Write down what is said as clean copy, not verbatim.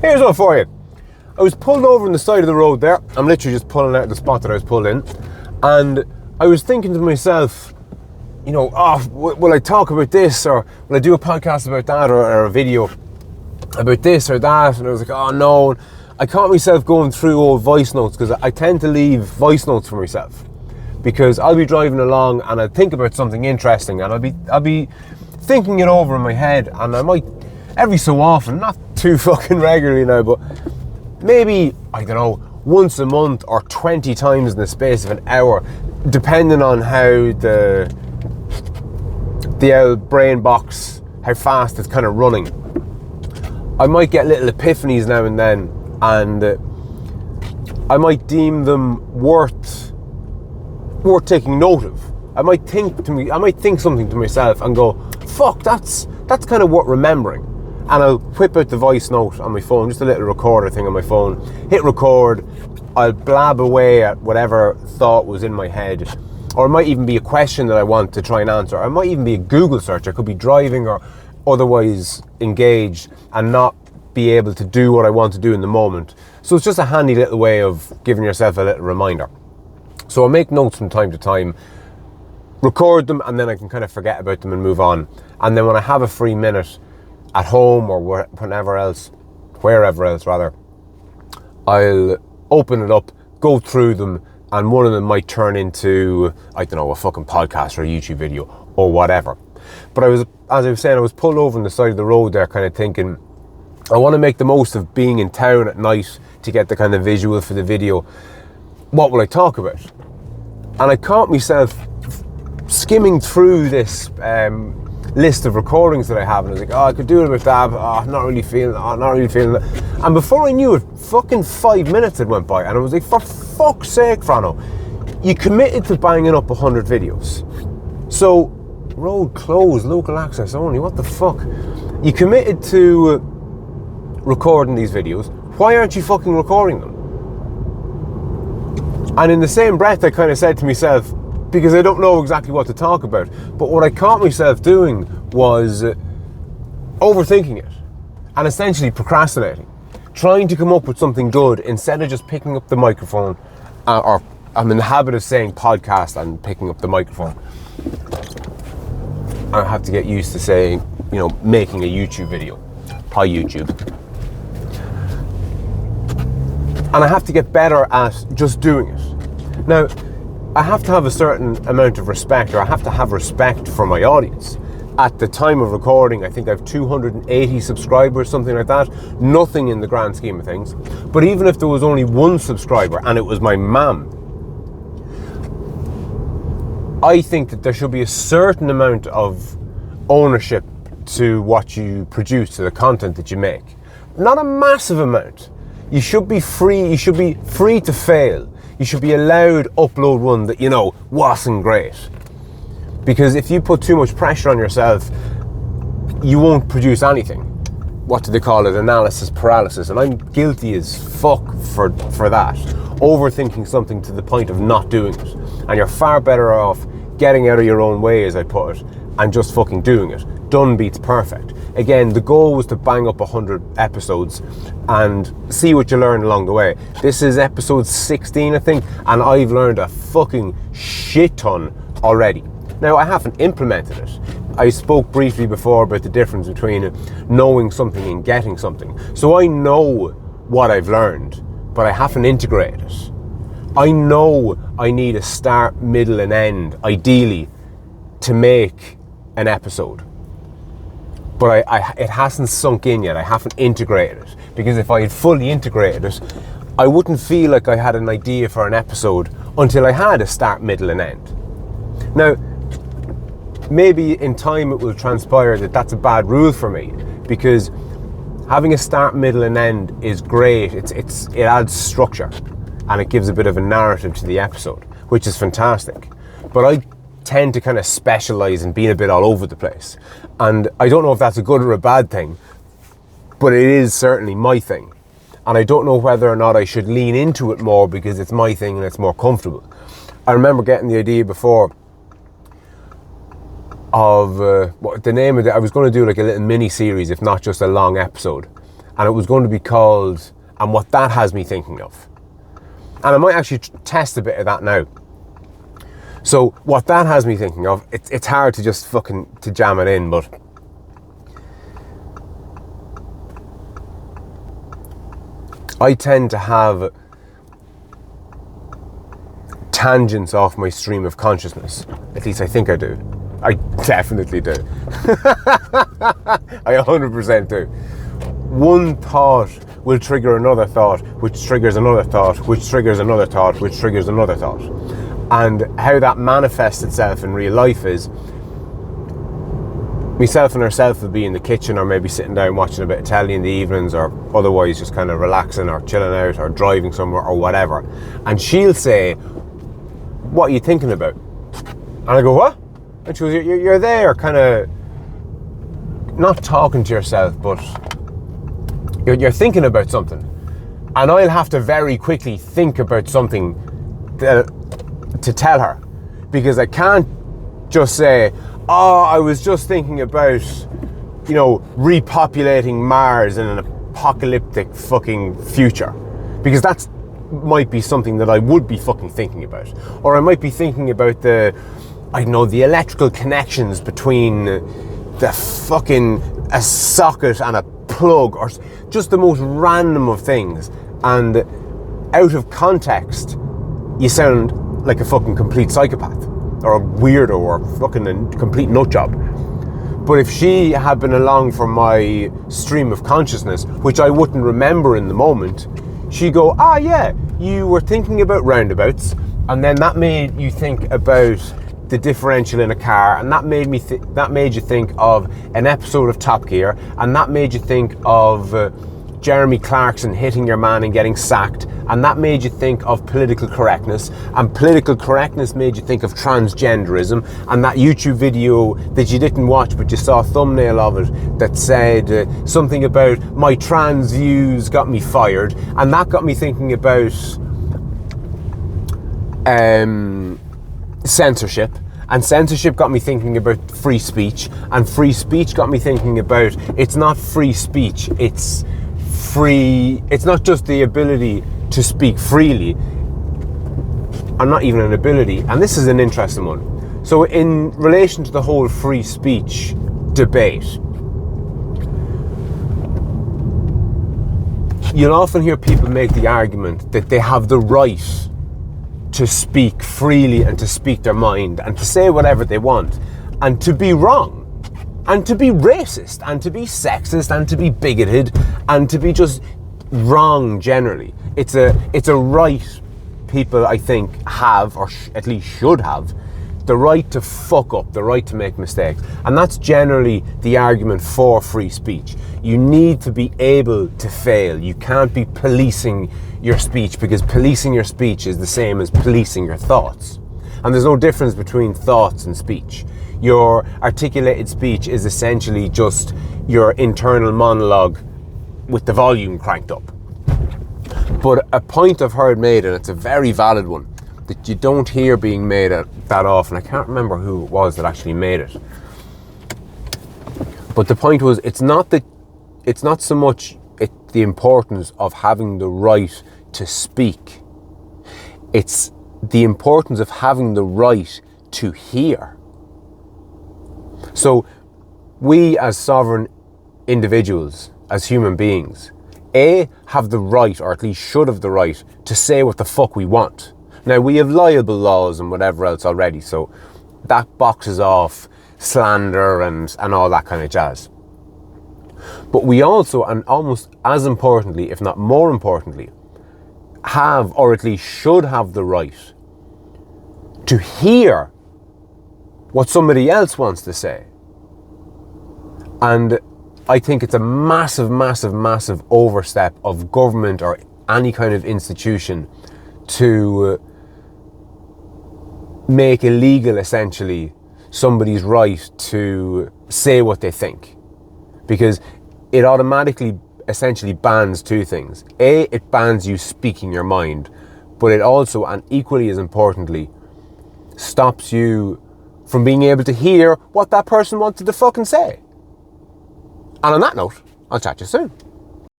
Here's one for you. I was pulled over on the side of the road there. I'm literally just pulling out the spot that I was pulled in. And I was thinking to myself, you know, will I talk about this, or will I do a podcast about that, or a video about this or that? And I was like, oh no. I caught myself going through old voice notes, because I tend to leave voice notes for myself, because I'll be driving along and I'll think about something interesting, and I'll be thinking it over in my head, and I might every so often, not too fucking regularly now, but maybe, I don't know, once a month or 20 times in the space of an hour, depending on how the old brain box, how fast it's kind of running. I might get little epiphanies now and then, and I might deem them worth taking note of. I might think something to myself and go, fuck, that's kind of worth remembering. And I'll whip out the voice note on my phone, just a little recorder thing on my phone, hit record, I'll blab away at whatever thought was in my head. Or it might even be a question that I want to try and answer. Or it might even be a Google search. I could be driving or otherwise engaged and not be able to do what I want to do in the moment. So it's just a handy little way of giving yourself a little reminder. So I'll make notes from time to time, record them, and then I can kind of forget about them and move on. And then when I have a free minute at home or wherever else, I'll open it up, go through them, and one of them might turn into, I don't know, a fucking podcast or a YouTube video or whatever. But as I was saying, I was pulled over on the side of the road there, kind of thinking, I want to make the most of being in town at night to get the kind of visual for the video. What will I talk about? And I caught myself skimming through this list of recordings that I have, and I was like, I could do it about that, but I'm not really feeling it. And before I knew it, fucking 5 minutes had went by, and I was like, for fuck's sake, Frano, you committed to banging up 100 videos. So, road closed, local access only, what the fuck? You committed to recording these videos, why aren't you fucking recording them? And in the same breath, I kind of said to myself, because I don't know exactly what to talk about, but what I caught myself doing was overthinking it and essentially procrastinating, trying to come up with something good instead of just picking up the microphone, or I'm in the habit of saying podcast and picking up the microphone. I have to get used to saying, you know, making a YouTube video. Hi YouTube. And I have to get better at just doing it. Now, I have to have a certain amount of respect, or I have to have respect for my audience. At the time of recording, I think I have 280 subscribers, something like that. Nothing in the grand scheme of things. But even if there was only one subscriber and it was my mum, I think that there should be a certain amount of ownership to what you produce, to the content that you make. Not a massive amount. You should be free. You should be free to fail. You should be allowed to upload one that, you know, wasn't great. Because if you put too much pressure on yourself, you won't produce anything. What do they call it? Analysis paralysis. And I'm guilty as fuck for that. Overthinking something to the point of not doing it. And you're far better off getting out of your own way, as I put it, and just fucking doing it. Done beats perfect. Again, the goal was to bang up 100 episodes and see what you learn along the way. This is episode 16, I think, and I've learned a fucking shit ton already. Now, I haven't implemented it. I spoke briefly before about the difference between knowing something and getting something. So I know what I've learned, but I haven't integrated it. I know I need a start, middle, and end, ideally, to make an episode. But it hasn't sunk in yet. I haven't integrated it. Because if I had fully integrated it, I wouldn't feel like I had an idea for an episode until I had a start, middle, and end. Now, maybe in time it will transpire that that's a bad rule for me, because having a start, middle, and end is great. It adds structure, and it gives a bit of a narrative to the episode, which is fantastic. But I tend to kind of specialize in being a bit all over the place. And I don't know if that's a good or a bad thing, but it is certainly my thing. And I don't know whether or not I should lean into it more because it's my thing and it's more comfortable. I remember getting the idea before of what the name of it. I was going to do like a little mini series, if not just a long episode. and it was going to be called "And What That Has Me Thinking Of." And I might actually test a bit of that now. So what that has me thinking of, it's hard to just to jam it in, but I tend to have tangents off my stream of consciousness. At least I think I do. I definitely do. I 100% do. One thought will trigger another thought, which triggers another thought, which triggers another thought, which triggers another thought. And how that manifests itself in real life is myself and herself will be in the kitchen, or maybe sitting down watching a bit of telly in the evenings, or otherwise just kind of relaxing or chilling out or driving somewhere or whatever. And she'll say, "What are you thinking about?" And I go, "What?" And she goes, you're there kind of not talking to yourself, but you're thinking about something. And I'll have to very quickly think about something to tell her, because I can't just say, "Oh, I was just thinking about, repopulating Mars in an apocalyptic fucking future," because that's might be something that I would be fucking thinking about. Or I might be thinking about the electrical connections between the fucking a socket and a plug, or just the most random of things. And out of context, you sound like a fucking complete psychopath or a weirdo or fucking a complete nutjob. But if she had been along for my stream of consciousness, which I wouldn't remember in the moment, she'd go, "Ah, yeah, you were thinking about roundabouts, and then that made you think about the differential in a car, and that made you think of an episode of Top Gear, and that made you think of Jeremy Clarkson hitting your man and getting sacked, and that made you think of political correctness, and political correctness made you think of transgenderism, and that YouTube video that you didn't watch but you saw a thumbnail of it that said something about my trans views got me fired, and that got me thinking about censorship, and censorship got me thinking about free speech, and free speech got me thinking about it's not free speech, it's not just the ability to speak freely, and not even an ability. And this is an interesting one. So in relation to the whole free speech debate, you'll often hear people make the argument that they have the right to speak freely and to speak their mind and to say whatever they want, and to be wrong, and to be racist, and to be sexist, and to be bigoted, and to be just wrong generally. It's a right people, I think, have, or at least should have, the right to fuck up, the right to make mistakes. And that's generally the argument for free speech. You need to be able to fail. You can't be policing your speech, because policing your speech is the same as policing your thoughts. And there's no difference between thoughts and speech. Your articulated speech is essentially just your internal monologue with the volume cranked up. But a point I've heard made, and it's a very valid one, that you don't hear being made that often. I can't remember who it was that actually made it. But the point was, it's not so much the importance of having the right to speak. It's the importance of having the right to hear. So we as sovereign individuals, as human beings, have the right, or at least should have the right, to say what the fuck we want. Now, we have libel laws and whatever else already, so that boxes off slander and all that kind of jazz. But we also, and almost as importantly, if not more importantly, have, or at least should have, the right to hear what somebody else wants to say. And I think it's a massive, massive, massive overstep of government or any kind of institution to make illegal, essentially, somebody's right to say what they think. Because it automatically, essentially, bans two things. It bans you speaking your mind, but it also, and equally as importantly, stops you from being able to hear what that person wanted to fucking say. And on that note, I'll chat to you soon.